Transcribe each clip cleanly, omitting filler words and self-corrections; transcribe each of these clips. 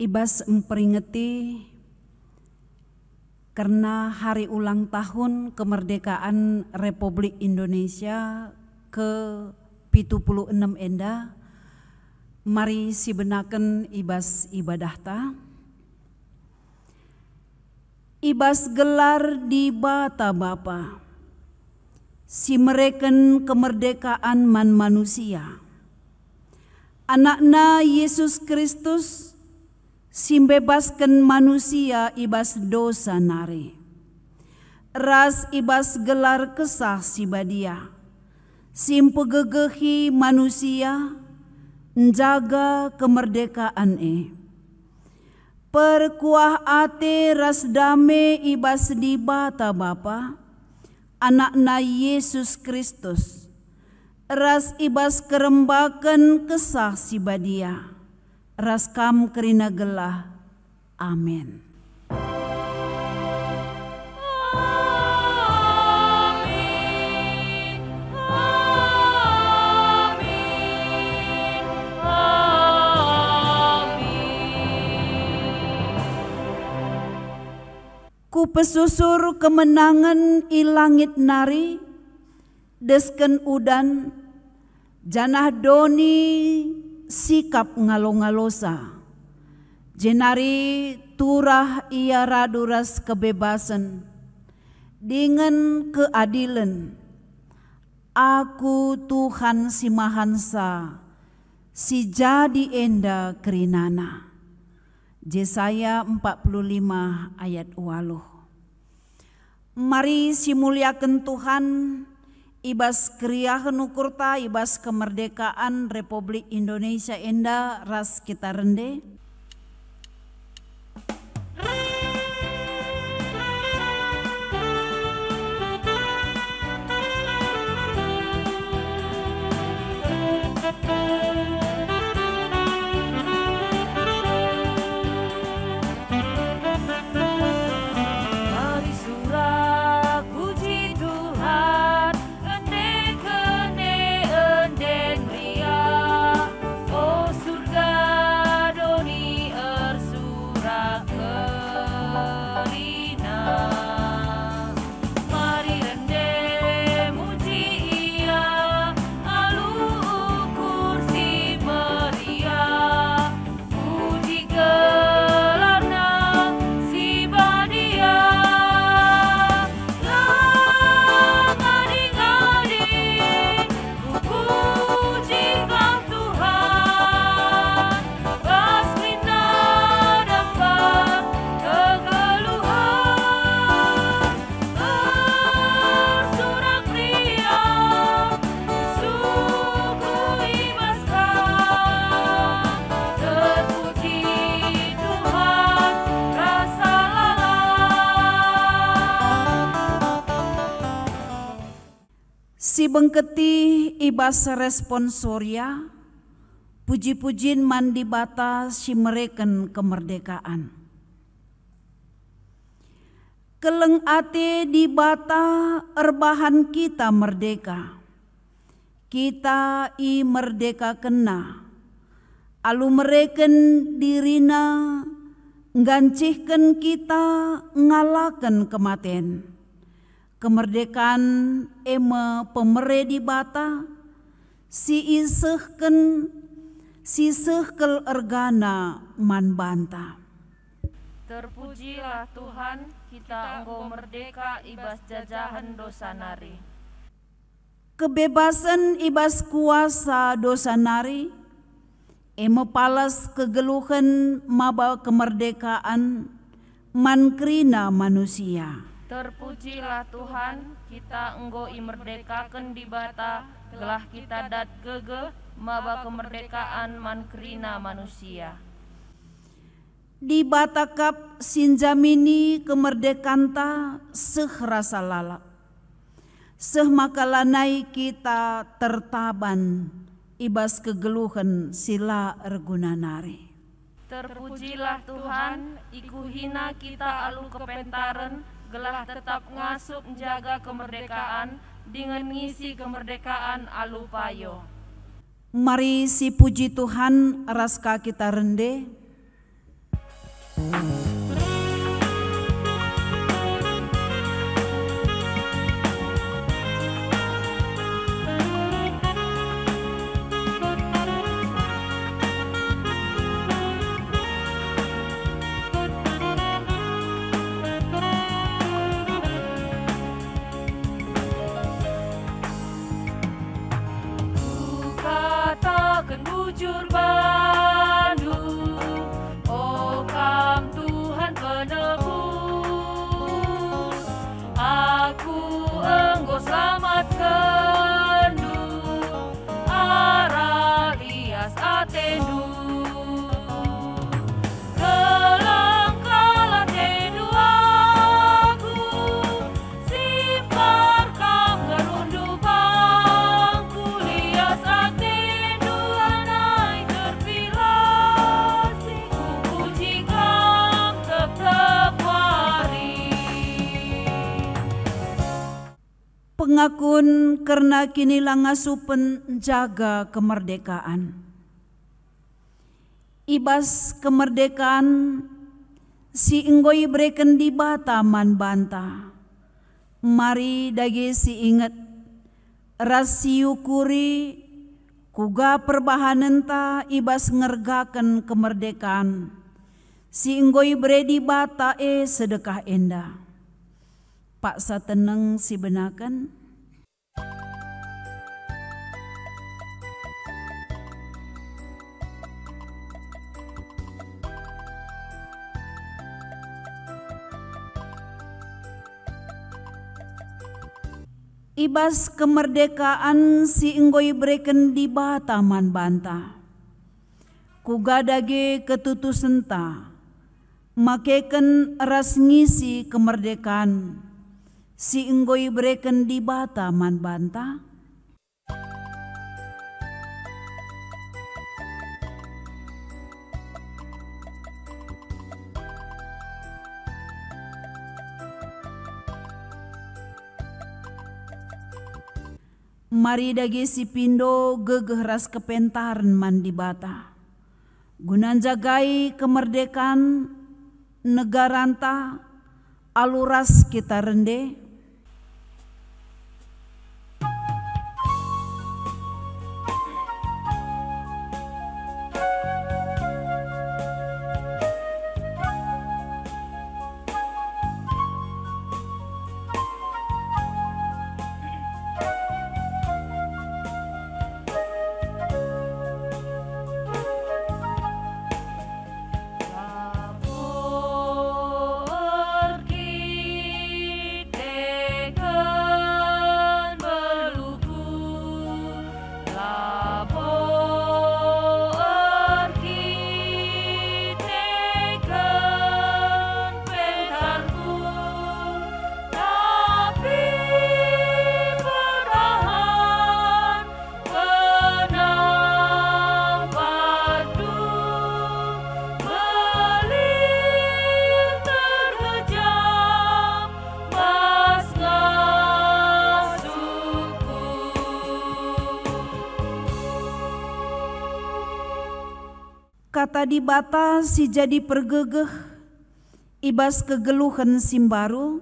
Ibas memperingati karena hari ulang tahun kemerdekaan Republik Indonesia ke-76 enda, mari sibenaken ibas ibadah ta. Ibas gelar di bata Bapa, si mereken kemerdekaan man manusia. Anakna Yesus Kristus simbebaskan manusia ibas dosa nare. Ras ibas gelar kesah si badia, simpegegehi manusia, menjaga kemerdekaan perkuah ate ras dame ibas di bata Bapa, anakna Yesus Kristus, ras ibas kerembakan kesah si badia, ras kam kerina gelah. Amin. Ku pesusur kemenangan ilangit nari, desken udan, janah doni sikap ngalo-ngalosa. Jenari turah ia raduras kebebasan, dengan keadilan. Aku Tuhan si Mahansa, si jadi enda kerinana. Yesaya 45 ayat 8. Mari simuliakan Tuhan, ibas kriahan ukurta, ibas kemerdekaan Republik Indonesia enda ras kita rende. Si bengketi ibas responsoria, puji-pujin mandi bata si mereken kemerdekaan. Keleng ate di bata erbahan kita merdeka. Kita i merdeka kena. Alu mereken dirina ngancihkan kita ngalakan kematen. Kemerdekaan ema pemere di bata, si sehkel ergana man banta. Terpujilah Tuhan, kita engkau merdeka ibas jajahan dosa nari. Kebebasan ibas kuasa dosa nari, ema palas kegeluhan maba kemerdekaan man krina manusia. Terpujilah Tuhan, kita engkau imerdekakan di bata, gelah kita dat gege, maba kemerdekaan man krina manusia. Di bata kap sinjamini kemerdekanta seh rasa lalap. Seh makalanai kita tertaban, ibas kegeluhan sila ergunanari. Terpujilah Tuhan, ikuhina kita alu kepentaren, gelah tetap ngasup menjaga kemerdekaan dengan ngisi kemerdekaan alupayo. Mari si puji Tuhan raska kita rende. Bujur Bandung, oh Kam Tuhan penebus, aku engkau selamatkan du, arah lias atendu, kelangkalan tendu aku, simpar Kam gerundu bangku lias atendu. Pengakun karena kini langasupen jaga kemerdekaan. Ibas kemerdekaan si enggoi breken di bata man banta. Mari dagi si ingat rasiukuri kuga perbahanan ta ibas ngergakan kemerdekaan. Si enggoi bre di bata sedekah enda. Pak sateneng si benakan. Ibas kemerdekaan si enggoi breken di bataman banta. Kugadage ketutusenta, makeken ras ngisi kemerdekaan. Si enggoi breken di bataman banta. Mari dagi si pindo gegeh ras kepentaran man di bata. Gunan jagai kemerdekaan negaranta aluras kita rende. Kata di bata si jadi pergegeh ibas kegeluhan simbaru.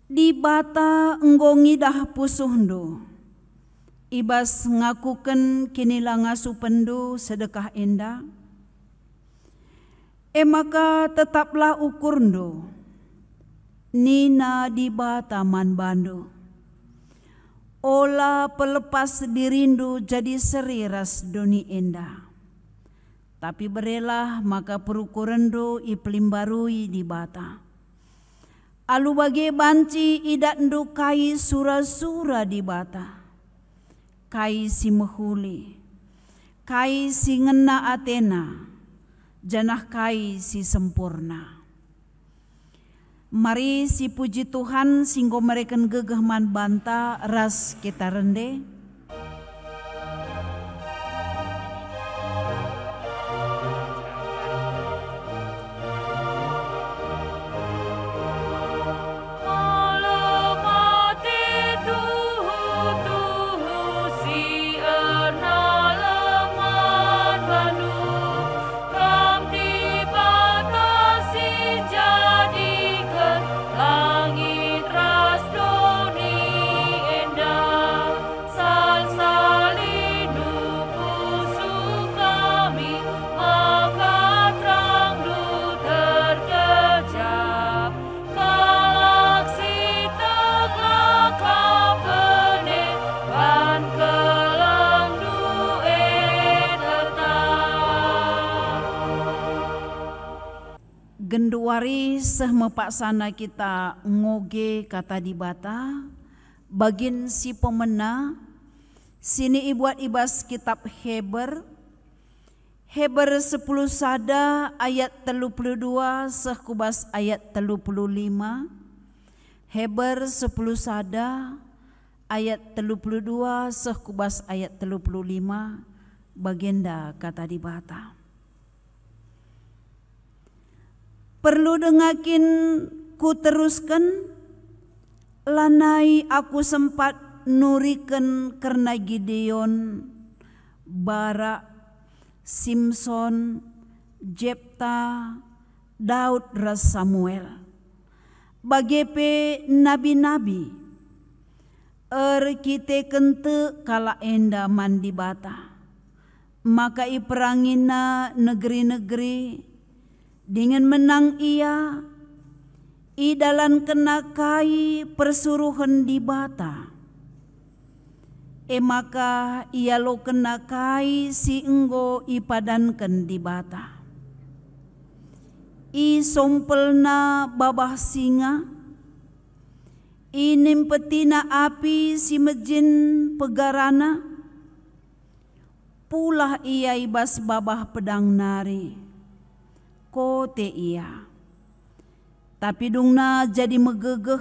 Di bata enggongi dah pusuhndo ibas ngakuken kini langasu pendu sedekah enda. Maka tetaplah ukurndo nina di bata man bando. Ola pelepas dirindu jadi seri ras doni enda. Tapi berelah maka perukurendo iplimbarui di bata. Alu bagi banci idat ndu kai sura-sura di bata. Kai si mehuli, kai si ngena Athena, janah kai si sempurna. Mari si puji Tuhan singgo mereken gegeh man banta ras kita rende. seh mepaksana kita ngoge kata di bata bagin si pemena sini ibuat ibas kitab Heber 10 sada ayat 32 seh kubas ayat 35. Heber 10 sada ayat 32 seh kubas ayat 35 bagenda kata di bata. Perlu dengakin ku teruskan, lanai aku sempat nuriken karena Gideon, Barak, Simson, Jepta, Daud ras Samuel. Bagepe nabi-nabi, kite kente kala enda mandi bata. Maka iperangina negeri-negeri, dengan menang ia, idalan kenakai persuruhan di bata. Maka ia lo kenakai si enggo ipadankan di bata. I sompelna babah singa, i nimpetina api si mejin pegarana, pulah ia ibas babah pedang nari. Kote ia, tapi dungna jadi megegeh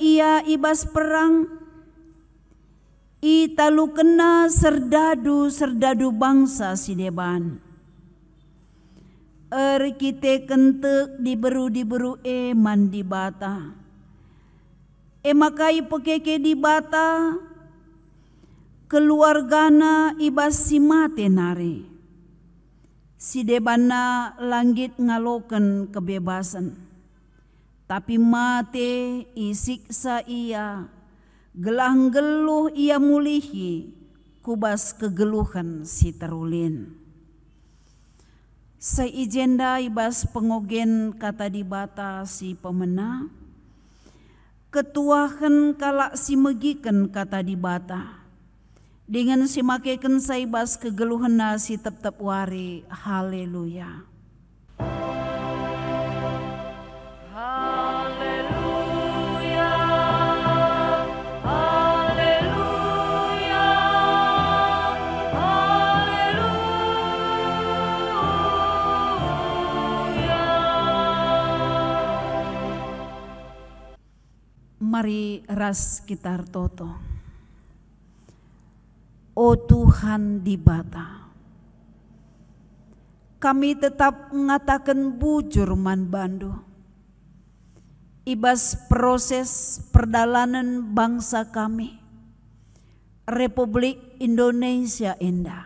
ia ibas perang, i talu kena serdadu bangsa si deban. Kite kentek diberu mandi bata, makai pekeke di bata, keluargana ibas si mate nari. Si debana langit ngaloken kebebasan, tapi mate isiksa ia, gelang geluh ia mulihi, kubas kegeluhan si terulin. Seijenda ibas pengogen kata di bata si pemena, ketuahan kalak si megiken kata di bata. Dengan si makeken saibas kegeluhan nasi tetap wari. Haleluya. Haleluya. Haleluya. Haleluya. Mari ras kita toto. O Tuhan di bata, kami tetap mengatakan bujur man bandu. Ibas proses perdalanan bangsa kami, Republik Indonesia indah.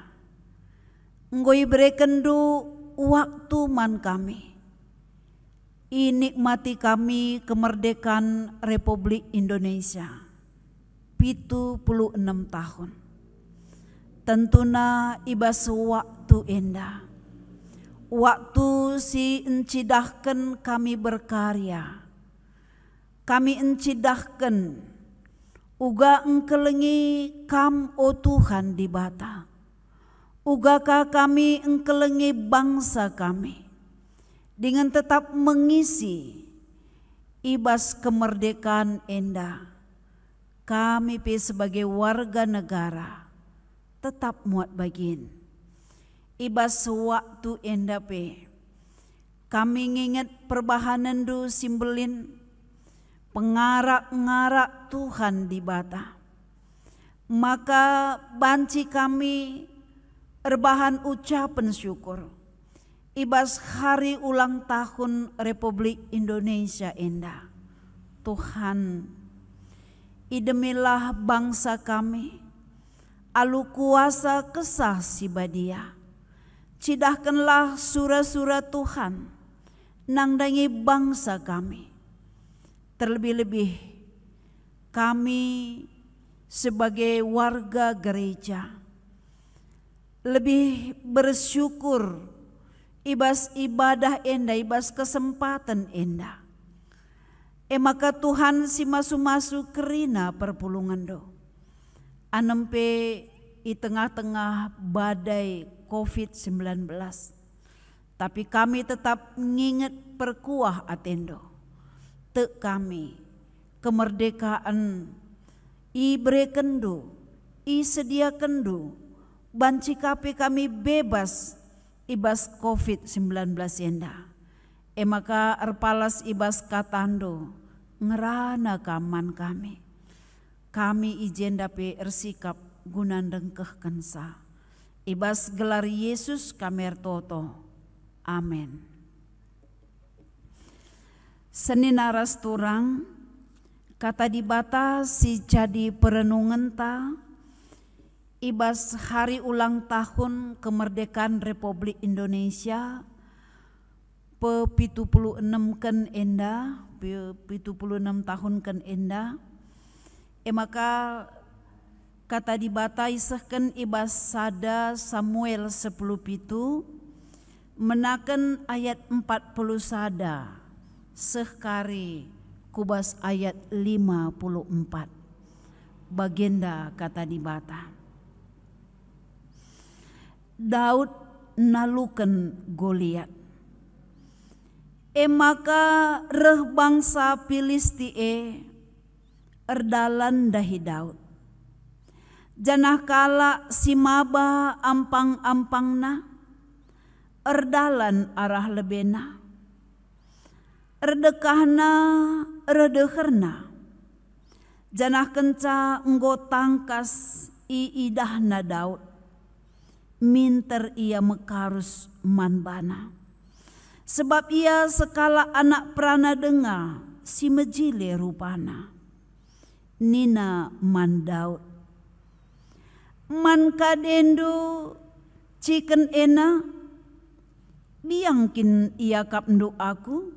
Ngoi berikan du waktu man kami, inikmati kami kemerdekaan Republik Indonesia 76 tahun. Tentuna ibas waktu indah, waktu si encidahkan kami berkarya, kami encidahkan uga engkelengi kam o Tuhan di bata, ugakah kami engkelengi bangsa kami, dengan tetap mengisi ibas kemerdekaan indah, kami sebagai warga negara tetap muat bagin. Ibas waktu endape, kami nginget perbahanan du simbelin pengarak-ngarak Tuhan di bata. Maka banci kami erbahan ucapan syukur. Ibas hari ulang tahun Republik Indonesia indah. Tuhan, idemilah bangsa kami, alu kuasa kesah si badia. Cidahkanlah surah-surah Tuhan, nangdangi bangsa kami. Terlebih-lebih kami sebagai warga gereja lebih bersyukur ibas ibadah endah, ibas kesempatan endah. Maka Tuhan si masu-masu kerina perpulungan do. Anempe i tengah-tengah badai COVID-19. Tapi kami tetap nginget perkuah atendo. Te kami kemerdekaan i berekendo, i sediakendo, banci kape kami bebas ibas COVID-19 enda. Maka erpalas ibas katando ngerana kaman kami. Kami ijen dape ersikap gunandeng kensa. Ibas gelar Yesus kami ertoto. Amin. Senin aras turang kata dibata si jadi perenungan ta ibas hari ulang tahun kemerdekaan Republik Indonesia pe 76 ken enda, 76 tahun ken enda. Maka kata dibata isahkan ibas sada Samuel 10:7 menaken ayat 40 sada sekari kubas ayat 54 bagenda kata dibata. Daud naluken Goliat. Maka reh bangsa Filistie erdalan dahi Daud. Janah kala si maba ampang-ampangna erdalan arah lebena. Erdekahna redeherna. Janah kenca enggo tangkas idahna Daud. Minter ia mekarus manbana. Sebab ia sekala anak perana denga si mejile rupana. Nina man Daud. Man kadendo ciken ena biangkin ia kapndo aku.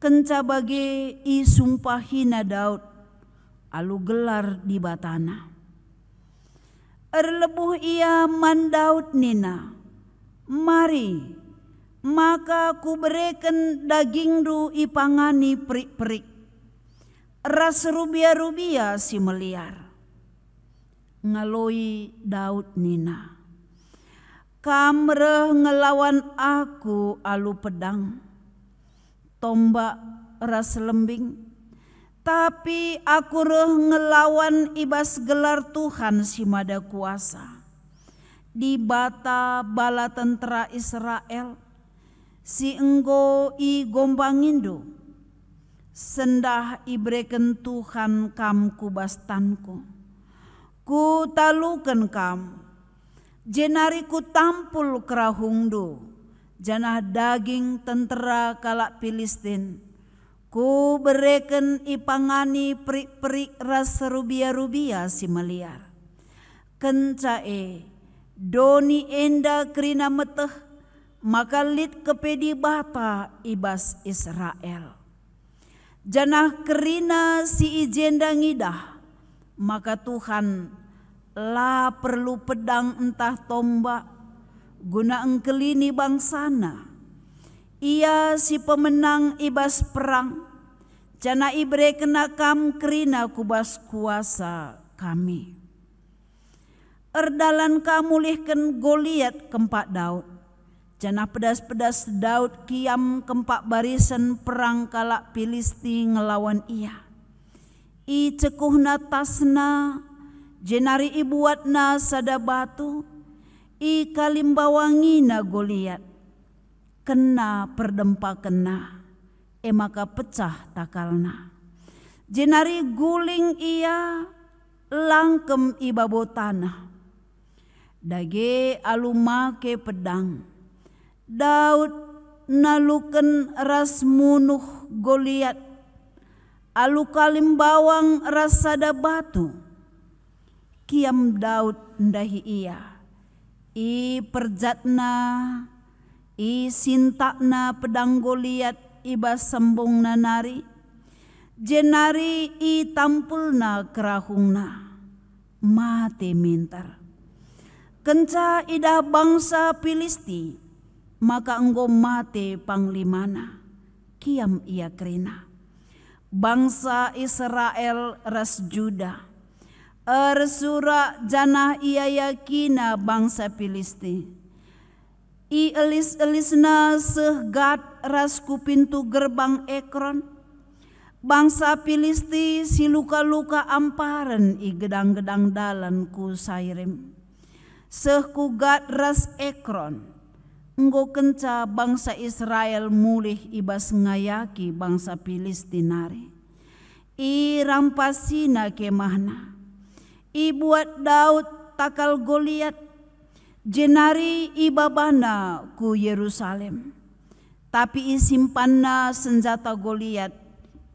Kenca bage i sumpahina Daud alu gelar di batana. Erlebuh ia man Daud nina. Mari maka ku bereken daging du ipangani perik-perik. Ras rubia-rubia si meliar. Ngaloi Daud nina. Kamreh ngelawan aku alu pedang. Tombak ras lembing. Tapi aku reh ngelawan ibas gelar Tuhan si mada kuasa. Di bata bala tentera Israel. Si enggo i gombangindo. Sendah ibreken Tuhan kam kubastanku. Ku talukan kam. Jenari ku tampul kerahungdo. Janah daging tentera kalak Filistin. Ku bereken ipangani perik-perik ras rubia-rubia si meliar. Kencae doni enda kerina meteh. Maka lit kepedi bata ibas Israel. Janah kerina si ijenda ngidah. Maka Tuhan lah perlu pedang entah tombak. Guna engkelini bangsana. Ia si pemenang ibas perang. Jana ibre kena kam kerina kubas kuasa kami. Erdalan kamulihkan Goliat kempak Daud. Jana pedas-pedas Daud kiam kempak barisan perang kalak Filisti ngelawan ia. I cekuhna tasna, jenari ibuatna sada batu, i kalimbawangina Goliat. Kena perdempa kena, maka pecah takalna. Jenari guling ia, langkem ibabo tanah. Dage alumake pedang. Daud naluken ras munuh Goliat. Alu kalim bawang ras sada batu. Kiam Daud ndahi ia. I perjatna, i sintakna pedang Goliat ibas sembung nanari. Jenari i tampulna kerahungna. Mate mintar. Kenca ida bangsa Filisti. Maka enggo mate panglimana. Kiam ia kerina. Bangsa Israel ras Juda. Ersura janah ia yakina bangsa Filisti. I elis-elisna sehgat rasku pintu gerbang Ekron. Bangsa Filisti si luka-luka amparan i gedang-gedang dalan ku Sairem. Sehku gat ras Ekron. Enggo kenca bangsa Israel mulih ibas ngayaki bangsa Filistinare. I rampasina kemahna. I buat Daud takal Goliat. Jenari ibabana ku Yerusalem. Tapi isimpanna senjata Goliat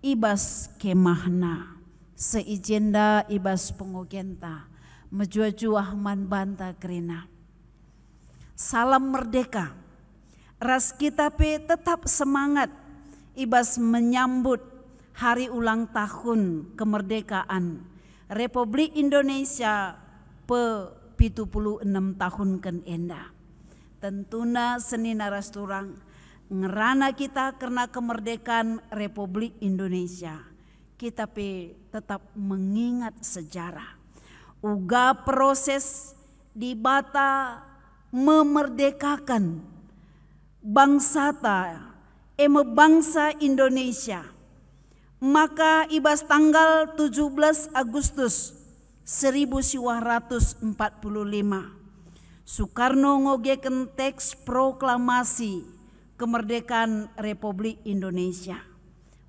ibas kemahna. Seijenda ibas pengogenta. Menjua-juah man banta kerina. Salam merdeka. Ras kita pe tetap semangat ibas menyambut hari ulang tahun kemerdekaan Republik Indonesia pe 76 tahun ken enda. Tentuna senina rasturang ngerana kita karena kemerdekaan Republik Indonesia. Kita pe tetap mengingat sejarah. Uga proses di bata memerdekakan bangsa bangsa Indonesia. Maka ibas tanggal 17 Agustus 1945 Soekarno ngogeken teks proklamasi kemerdekaan Republik Indonesia.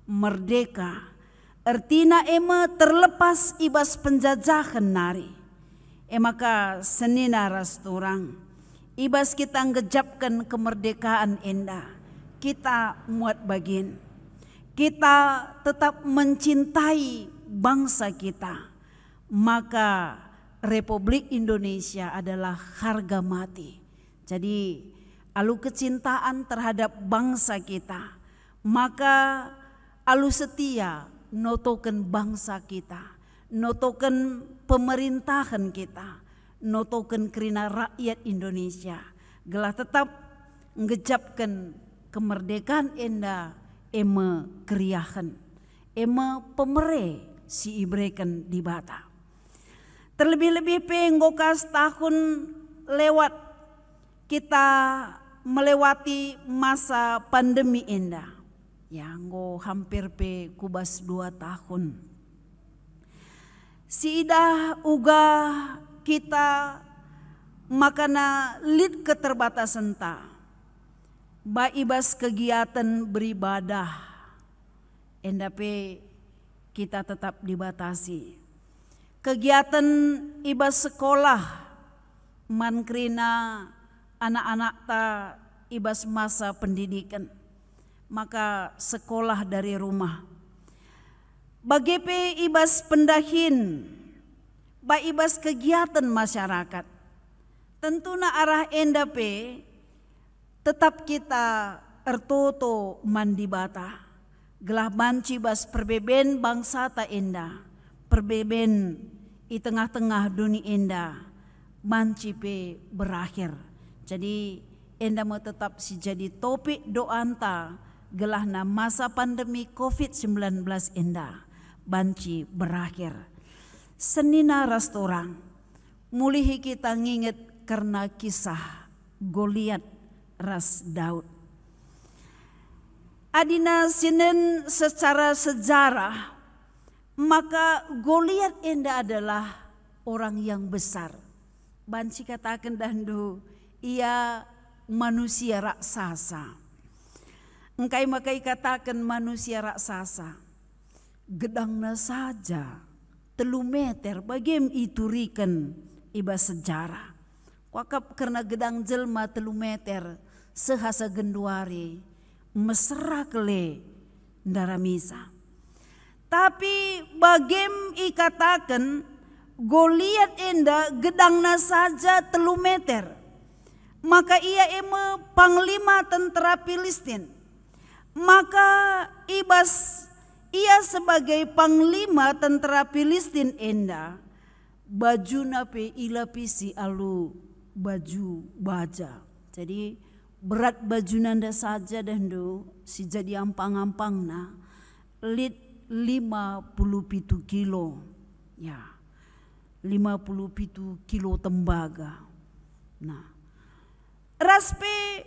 Merdeka artina ema terlepas ibas penjajahan nari. Maka senina rasturang ibas kita ngejapkan kemerdekaan enda. Kita muat bagin. Kita tetap mencintai bangsa kita. Maka Republik Indonesia adalah harga mati. Jadi alu kecintaan terhadap bangsa kita, maka alu setia notoken bangsa kita, notoken pemerintahan kita, notoken kerina rakyat Indonesia. Gelah tetap ngejapkan kemerdekaan enda ema keriahan, ema pemere si ibreken di bata. Terlebih-lebih penggokas tahun lewat kita melewati masa pandemi enda. Yang hampir pe kubas 2 tahun. Si ida uga kita makana lid keterbatasan ta. Ba ibas kegiatan beribadah. Enda pe kita tetap dibatasi. Kegiatan ibas sekolah mankrina anak-anak ta ibas masa pendidikan. Maka sekolah dari rumah. Bagi pe ibas pendahin, ba ibas kegiatan masyarakat. Tentuna arah enda pe tetap kita ertoto mandibata. Gelah banci bas perbeben bangsa ta enda. Perbeben i tengah-tengah dunia enda. Banci pe berakhir. Jadi enda mau tetap si jadi topik doanta. Gelahna masa pandemi COVID-19 enda banci berakhir. Senina rastorang mulihi kita nginget karena kisah Goliat ras Daud. Adina sinen secara sejarah maka Goliat enda adalah orang yang besar. Banci katakan dandu ia manusia raksasa. Engkai makai katakan manusia raksasa. Gedangna saja 3 meter bagim iturikan iba sejarah. Wakap karena gedang jelma 3 meter sehasa genduari mesra kele ndaramisa. Tapi bagim ikatakan Goliat enda gedangna saja 3 meter. Maka ia ema panglima tentara Filistin. Maka ibas ia sebagai panglima tentara Filistin enda baju nape ilapisi alu baju baja. Jadi berat baju nanda saja dan do si jadi ampang-ampang na lit 57 kilo. Ya. 57 kilo tembaga. Nah, raspe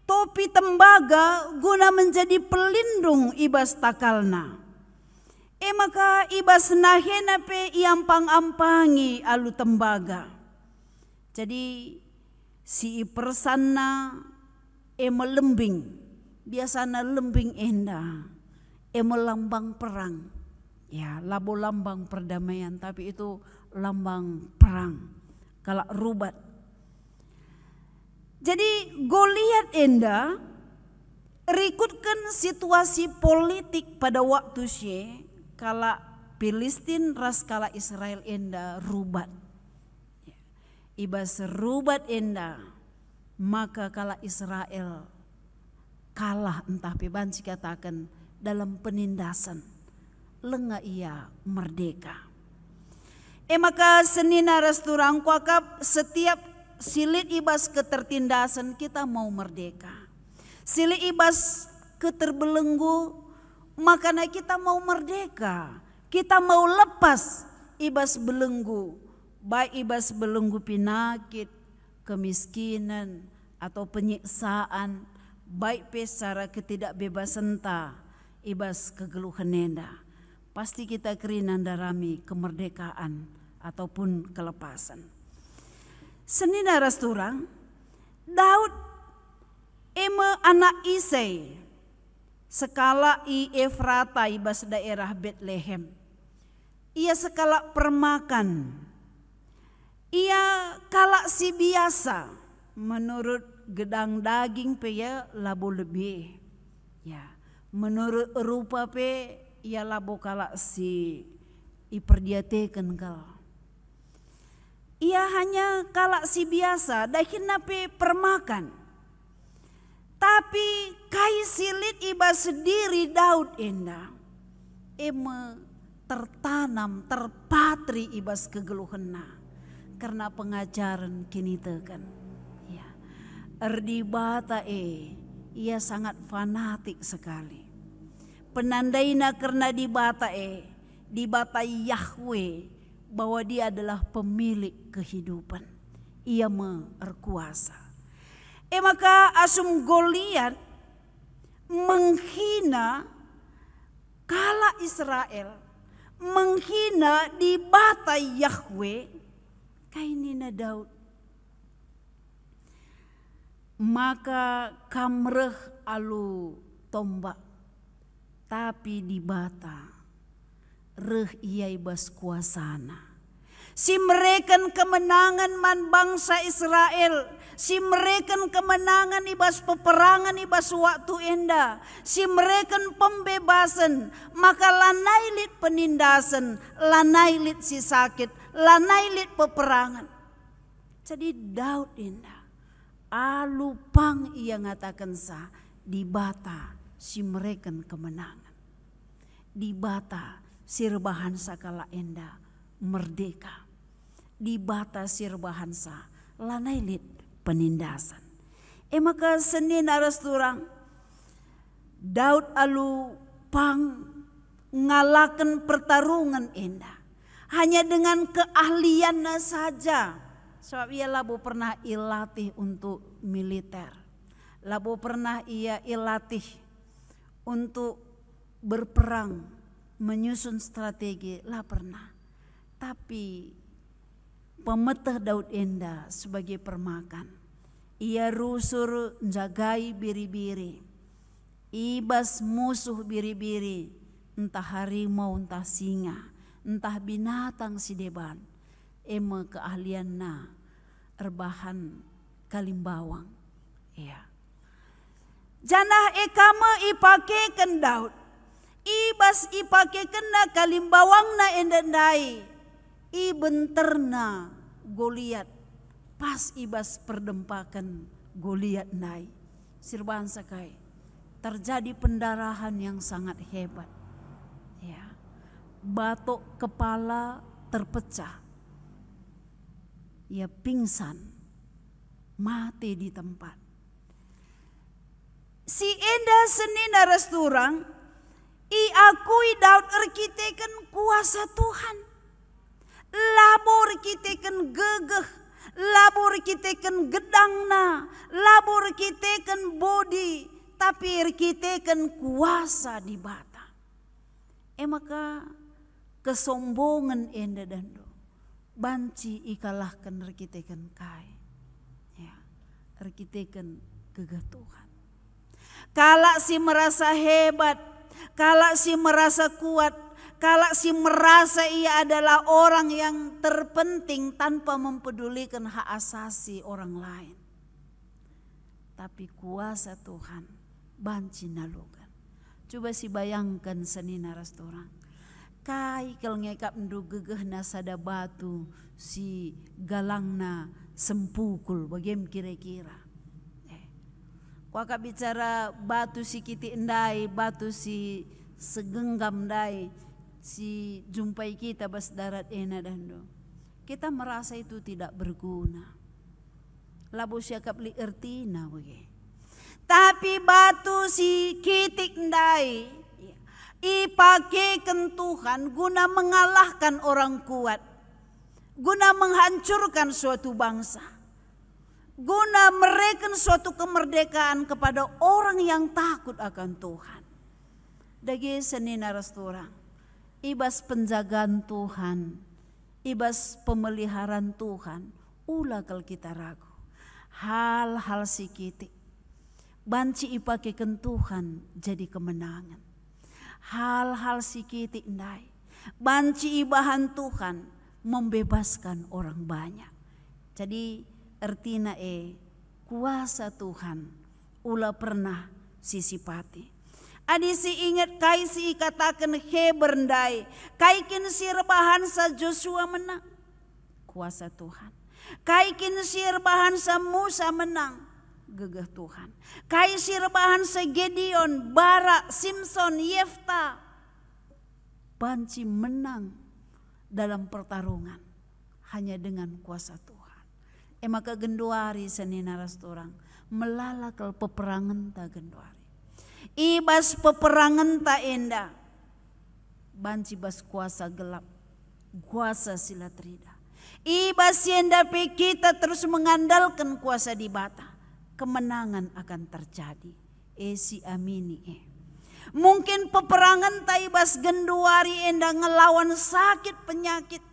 topi tembaga guna menjadi pelindung ibas takalna. Maka ibas nahena pe iampang-ampangi alu tembaga. Jadi si persana melembing, biasana lembing enda, melambang perang. Ya, labo lambang perdamaian, tapi itu lambang perang. Kalak rubat. Jadi Goliat enda rikutkan situasi politik pada waktu sie kala Filistin ras kala Israel enda rubat. Ibas rubat enda maka kala Israel kalah entah pebanci katakan dalam penindasan. Lenga ia merdeka. Maka senina resturang kuakap setiap silit ibas ketertindasan kita mau merdeka. Silit ibas keterbelenggu makanya kita mau merdeka. Kita mau lepas ibas belenggu. Baik ibas belenggu penyakit, kemiskinan atau penyiksaan. Baik pesara ketidakbebasan ta ibas kegeluhan nenda. Pasti kita kerinandarami kemerdekaan ataupun kelepasan. Senina rasturang, Daud anak Isai sekala i Efrata ibas daerah Bethlehem. Ia sekala permakan. Ia kalak si biasa menurut gedang daging pe ya labo lebih. Ya, menurut rupa pe ia labo kalak si iperdiatekan kal. Ia hanya kalak si biasa dahin nape permakan. Tapi kai silit iba sendiri Daud enda. Tertanam, terpatri ibas kegeluhena. Karena pengajaran kini tekan. Ya. Erdibata ia sangat fanatik sekali. Penandaina karena dibata Yahweh bahwa dia adalah pemilik kehidupan. Ia berkuasa. Maka asum Goliat menghina kala Israel, menghina dibata Yahweh, kainina Daud. Maka kamreh alu tombak. Tapi dibata reh ia ibas kuasana. Si merekan kemenangan man bangsa Israel. Si merekan kemenangan ibas peperangan ibas waktu enda. Si merekan pembebasan. Maka lanailit penindasan. Lanailit si sakit. Lanailit peperangan. Jadi Daud enda. Alupang ia ngatakan sah. Dibata si merekan kemenangan. Dibata sirbahan sakala enda merdeka. Dibata sirbahan sa lanailit penindasan. Maka senin aras turang Daud alu pang ngalakan pertarungan enda. Hanya dengan keahliannya saja. Sebab ia labo pernah ilatih untuk militer. Labo pernah ia ilatih untuk berperang, menyusun strategi, lah pernah. Tapi pemetah Daud enda sebagai permakan. Ia rusur jagai biri-biri. Ibas musuh biri-biri. Entah harimau, entah singa, entah binatang si deban. Keahlianna erbahan kalimbawang. Ya. Janah ekama ipakekan Daud. Ibas ipakekan na kalimbawang na endandai. Ibenterna Goliat. Pas ibas perdempakan Goliat nai. Sirban sakai. Terjadi pendarahan yang sangat hebat. Ya. Batok kepala terpecah. Ia pingsan. Mati di tempat. Si enda senina resturang, iakui Daud erkitekan kuasa Tuhan. Labor erkitekan gegeh, labur kiteken gedangna, labur kiteken bodi, tapi kiteken kuasa di bata. Maka kesombongan enda dando, banci ikalahkan rekiteken kai, ya, rekiteken gegah Tuhan. Kala si merasa hebat, kala si merasa kuat, kala si merasa ia adalah orang yang terpenting tanpa mempedulikan hak asasi orang lain. Tapi kuasa Tuhan banci nalukan. Coba si bayangkan senina restoran. Kai kalau ngekap ndu gegeh nasada batu si galangna sempukul bagaimana kira-kira. Kuaka bicara batu si kiti endai, batu si segenggam dai, si jumpai kita bas darat ena dando. Kita merasa itu tidak berguna. Labu siakap li ertina bagi. Tapi batu si kitik endai, ipakekan Tuhan guna mengalahkan orang kuat, guna menghancurkan suatu bangsa, guna mereka suatu kemerdekaan kepada orang yang takut akan Tuhan. Dagi senina restoran, ibas penjagaan Tuhan, ibas pemeliharaan Tuhan, ulah kalau kita ragu. Hal-hal sikiti, banci ipakekan Tuhan jadi kemenangan. Hal-hal sikiti ndai, banci ibahan Tuhan membebaskan orang banyak. Jadi artinya kuasa Tuhan ulah pernah sisipati. Adi si ingat kai si katakan heber ndai, kai kin si rebahan sa Joshua menang, kuasa Tuhan. Kai kin si rebahan sa Musa menang, gegah Tuhan. Kai si rebahan sa Gideon, Barak, Simson, Yefta, banci menang dalam pertarungan hanya dengan kuasa Tuhan. Maka genduari senina restoran melalakal peperangan ta genduari. Ibas peperangan ta enda, banci bas kuasa gelap, kuasa silatrida. Ibas enda pe kita terus mengandalkan kuasa di bata, kemenangan akan terjadi. Si amini Mungkin peperangan ta ibas genduari enda ngelawan sakit penyakit,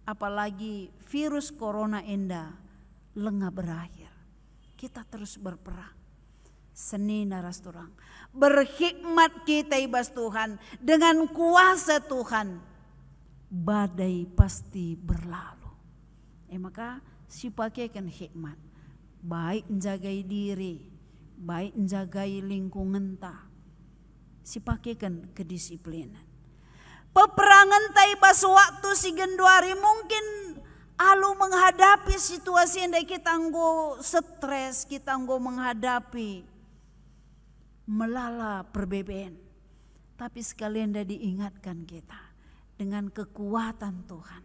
apalagi virus corona enda lengah berakhir. Kita terus berperang. Senina restoran, berhikmat kita ibas Tuhan, dengan kuasa Tuhan badai pasti berlalu. Maka si pakaikan hikmat, baik menjagai diri, baik menjagai lingkungan ta, si pakaikan kedisiplinan. Peperangan taibas waktu si genduari mungkin alu menghadapi situasi yang kita nggo stres, kita nggo menghadapi melala perbedaan. Tapi sekalian dah diingatkan kita dengan kekuatan Tuhan.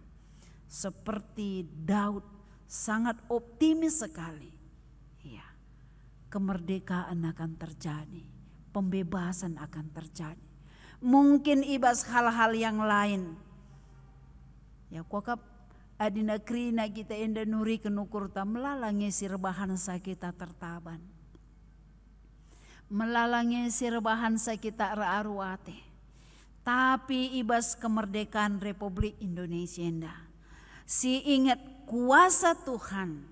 Seperti Daud sangat optimis sekali. Ya, kemerdekaan akan terjadi, pembebasan akan terjadi. Mungkin ibas hal-hal yang lain. Ya kuakap adina krina kita enda nuri kenukurta melalangi sirbahan sakita tertaban. Melalangi sirbahan sakita raaruate. Tapi ibas kemerdekaan Republik Indonesia enda. Si ingat kuasa Tuhan,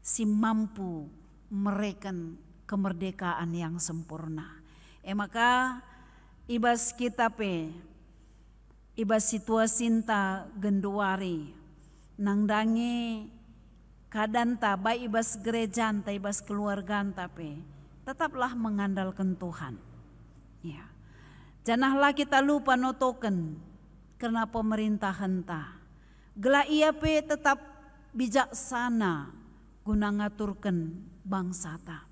si mampu mereken kemerdekaan yang sempurna. Maka ibas kita ibas situasi ta genduari nangdangi kadanta baik ibas gereja ta ibas keluarga ta tetaplah mengandalkan Tuhan. Ya. Janganlah kita lupa notoken karena pemerintahan ta. Gela ia tetap bijaksana guna ngaturkan bangsa ta.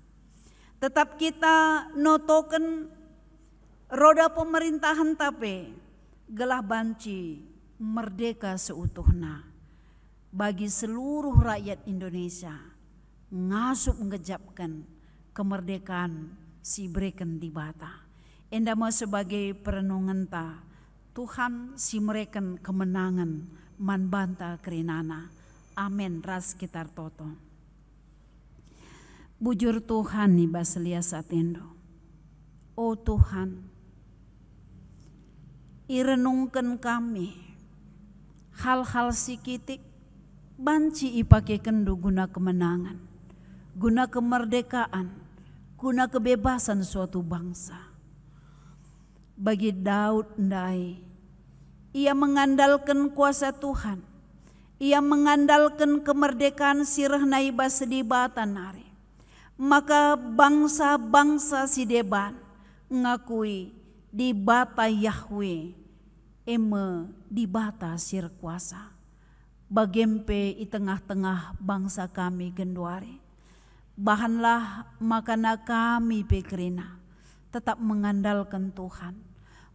Tetap kita notoken roda pemerintahan tape gelah banci merdeka seutuhna bagi seluruh rakyat Indonesia ngasup ngejapkan kemerdekaan si breken di bata. Endama sebagai perenungan ta Tuhan si mereken kemenangan man banta kerinana Amin ras kitar toto. Bujur Tuhan nih baselia satendo. Oh Tuhan, irenungkan kami hal-hal sikitik banci ipake kendu guna kemenangan, guna kemerdekaan, guna kebebasan suatu bangsa. Bagi Daud ndai, ia mengandalkan kuasa Tuhan, ia mengandalkan kemerdekaan sirah naiba sedibatan hari. Maka bangsa-bangsa si deban ngakui di bata Yahweh eme di bata sir kuasa. Bagempe i tengah-tengah bangsa kami genduari. Bahanlah makana kami pekrina tetap mengandalkan Tuhan.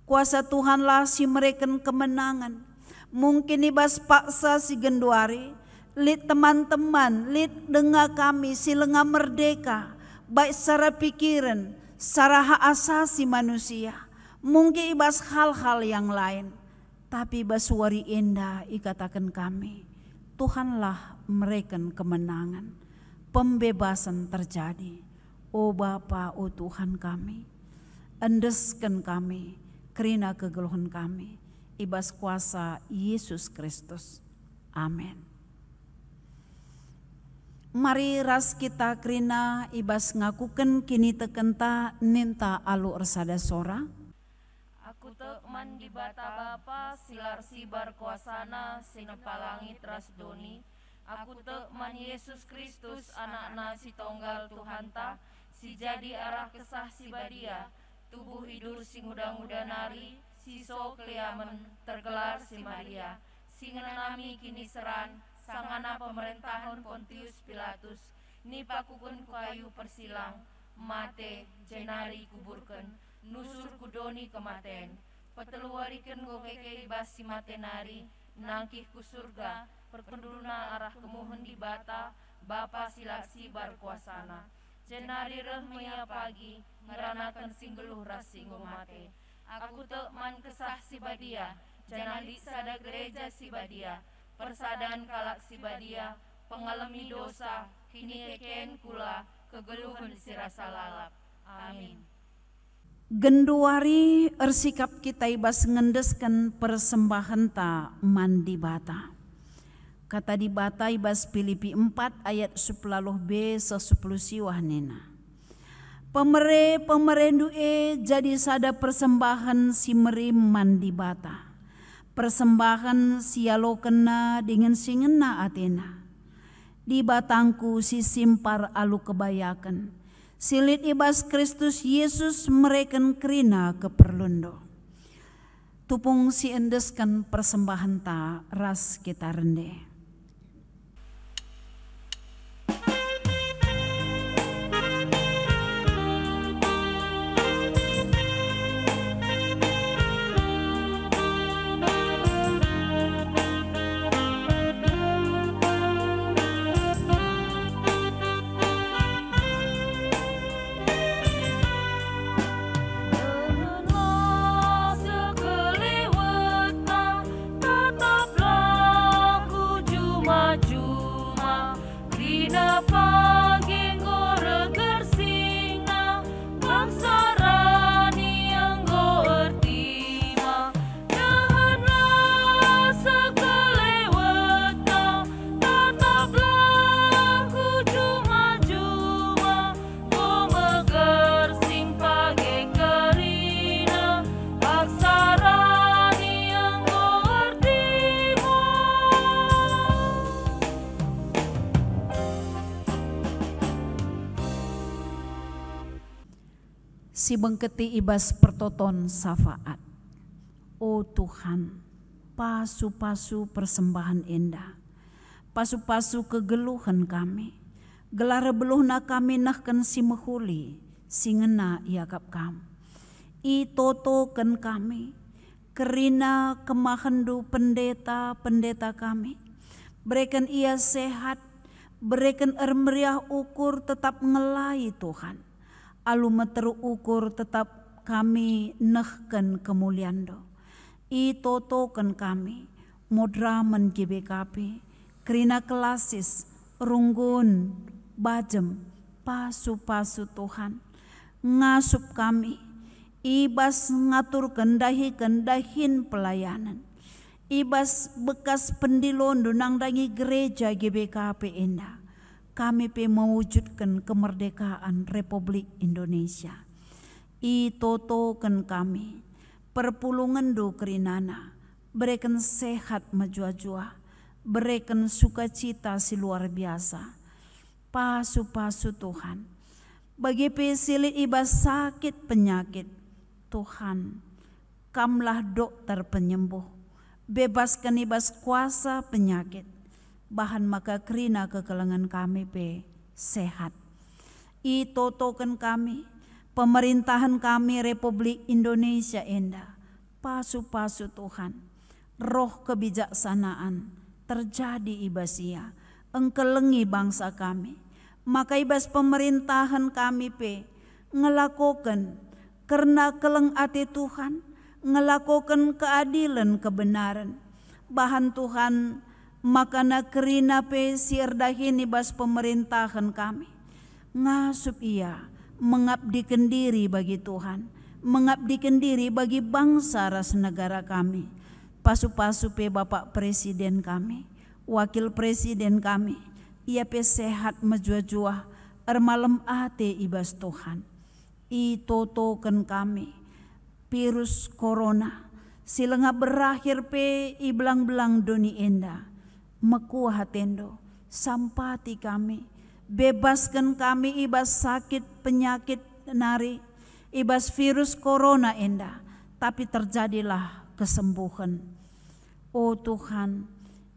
Kuasa Tuhanlah si mereken kemenangan. Mungkin ibas paksa si genduari. Lid teman-teman, lid dengar kami si lengah merdeka, baik secara pikiran, secara hak asasi manusia. Mungkin ibas hal-hal yang lain, tapi basuari indah ikatakan kami, Tuhanlah mereken kemenangan, pembebasan terjadi. Oh Bapa, oh Tuhan kami, endeskan kami, kerina kegeluhan kami, ibas kuasa Yesus Kristus. Amin. Mari ras kita kerina ibas ngakuken kini tekenta ninta alu ersada sora. Aku tek man di bata Bapa silar sibar kuasana sinepalangit ras doni. Aku tek man Yesus Kristus anakna si tonggal Tuhanta si jadi arah kesah si badia. Tubuh hidur si muda-muda nari si so keliamen tergelar si Maria. Si ngenami kini seran sangana pemerintahan Pontius Pilatus, ni pakukun kayu persilang, mate jenari kuburken, nusur kudoni kematen, peteluariken gokeke ibas si matenari, nangkih ku surga, perkendurna arah kemuhun di bata, Bapa silar sibar kuasana, jenari reh maya pagi, ngeranakan singgeluh ras singgung mate, aku tek man kesah si badia, janali sada gereja si badia, persadaan kalak si badia, pengalami dosa, kini keken kula, kegeluhan si rasa lalap. Amin. Genduari ersikap kita ibas ngendeskan persembahan ta mandi bata. Kata di bata ibas Filipi 4 ayat 10b se-10 siwah nena. Pemerendu jadi sada persembahan si merim mandi bata. Persembahan sialo kena dengan singena atena. Di batangku si simpar alu kebayakan. Silit ibas Kristus Yesus mereken kerina keperlundo. Tupung si endeskan persembahan ta ras kita rende. Si bengketi ibas pertoton syafaat. Oh Tuhan, pasu-pasu persembahan indah, pasu-pasu kegeluhan kami, gelar beluhna kami nahkan si mehuli, si ngena iakap kam. I totoken kami, kerina kemahendu pendeta kami, berikan ia sehat, berikan ermeriah ukur tetap ngelai Tuhan. Alu meteru ukur tetap kami nehken kemuliando. I totoken kami, modramen GBKP, kerina kelasis, runggun, bajem, pasu-pasu Tuhan, ngasup kami, ibas ngatur kendahin pelayanan, ibas bekas pendilon dunang dangi gereja GBKP Enda, kami pe mewujudkan kemerdekaan Republik Indonesia. I totokan kami, perpulungan do kerinana, berikan sehat majua-jua, berikan sukacita si luar biasa, pasu-pasu Tuhan. Bagi pesili ibas sakit penyakit, Tuhan, Kamlah dokter penyembuh, bebaskan ibas kuasa penyakit, bahan maka kerina kekelengan kami pe sehat. I totokan kami, pemerintahan kami Republik Indonesia Enda, pasu-pasu Tuhan, roh kebijaksanaan terjadi ibas ia, engkelengi bangsa kami, maka ibas pemerintahan kami pe ngelakukan karena keleng ati Tuhan, ngelakukan keadilan kebenaran, bahan Tuhan makana kerina pe sirdahin ibas pemerintahan kami, ngasup ia mengabdikan diri bagi Tuhan, mengabdikan diri bagi bangsa ras negara kami, pasu-pasu pe Bapak Presiden kami, Wakil Presiden kami, ia pe sehat majua-jua, ermalem ate ibas Tuhan. I totokan kami, virus corona, silengah berakhir pe i belang-belang doni enda, mekuah hatendo, sampati kami, bebaskan kami ibas sakit penyakit nari, ibas virus corona enda, tapi terjadilah kesembuhan. Oh Tuhan,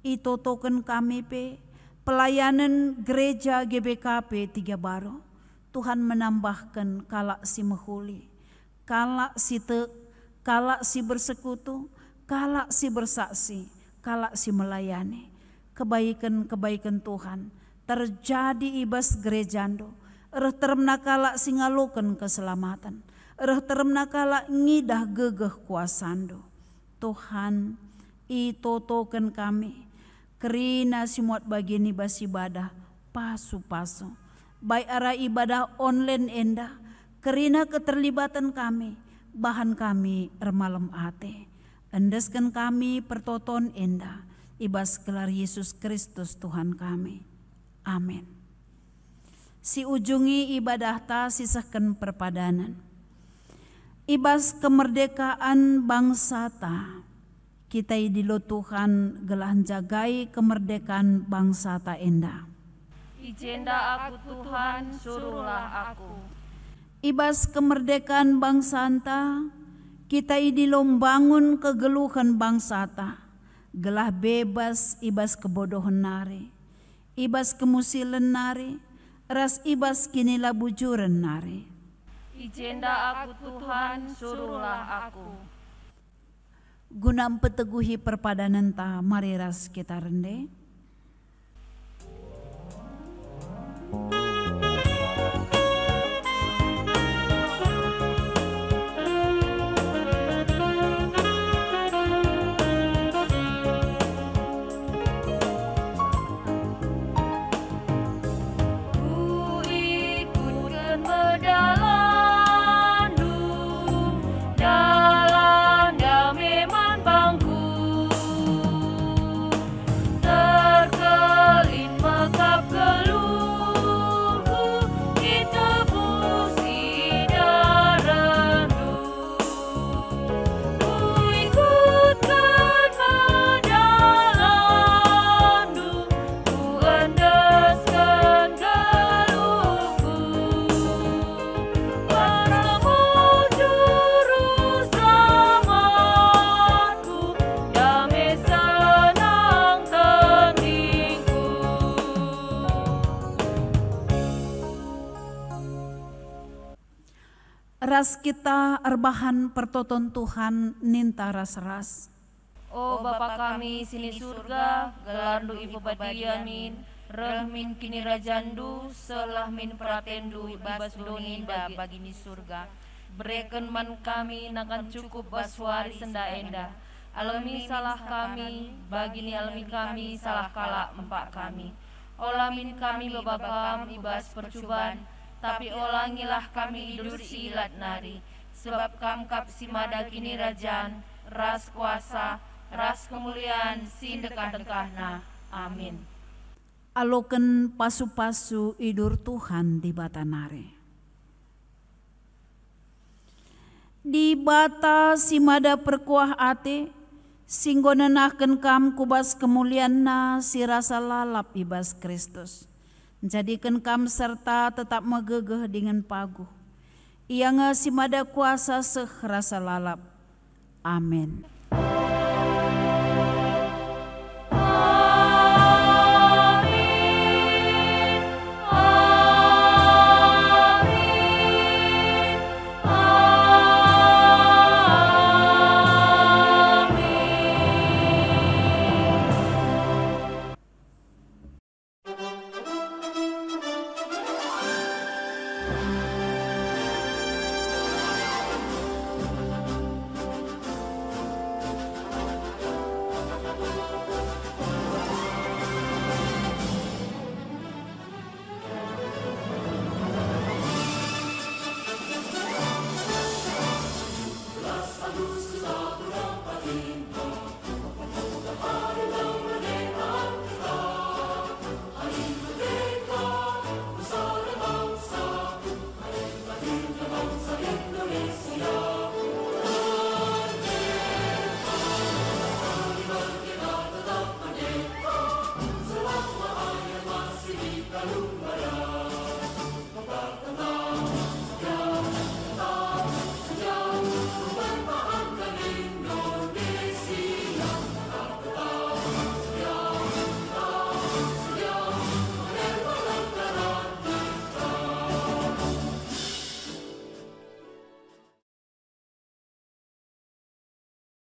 itotokan kami pe pelayanan gereja GBKP 3 Baro, Tuhan menambahkan kalak si mehuli, kalak si kalak si bersekutu, kalak si bersaksi, kalak si melayani. Kebaikan-kebaikan Tuhan terjadi ibas gerejando, reh teremna kalak si ngalukan keselamatan, reh teremna kalak ngidah gegeh kuasando. Tuhan, itotokan kami, kerina simuat bagian ibas ibadah pasu-pasu, baik arah ibadah online enda, kerina keterlibatan kami, bahan kami ermalem ate, endeskan kami pertoton enda, ibas gelar Yesus Kristus Tuhan kami. Amin. Si ujungi ibadah ta sisahkan perpadanan, ibas kemerdekaan bangsa ta, kita idilo Tuhan gelah jagai kemerdekaan bangsa ta enda. Ijenda aku Tuhan, suruhlah aku. Ibas kemerdekaan bangsa ta, kita idilo bangun kegeluhan bangsa ta, gelah bebas ibas kebodohan nari, ibas kemusilan nari, ras ibas kinila bujuran nari. Ijenda aku Tuhan, suruhlah aku. Guna peteguhi perpadanan ta, mari ras kita rende. Ras kita erbahan pertoton Tuhan ninta ras-ras. Oh Bapa kami sini surga, gelandu ibu badiamin, rehmin kini rajandu, selah min pratendu ibas doninda bagini surga. Bereken man kami nakan cukup baswari senda enda, Alami salah kami, bagini alami kami salah kala empak kami. Olamin kami babakam ibas percuban, tapi olangilah kami idur si ilat nari. Sebab kam kap si mada kini rajan, ras kuasa, ras kemuliaan, sin dekah-dekahna. Amin. Aloken pasu-pasu idur Tuhan di batanare. Di bata si mada perkuah ate, singgo nenahken kam kubas kemulianna si rasa lalap ibas Kristus. Jadikan kam serta tetap megegeh dengan paguh. Ia si mada kuasa seh rasa lalap. Amin.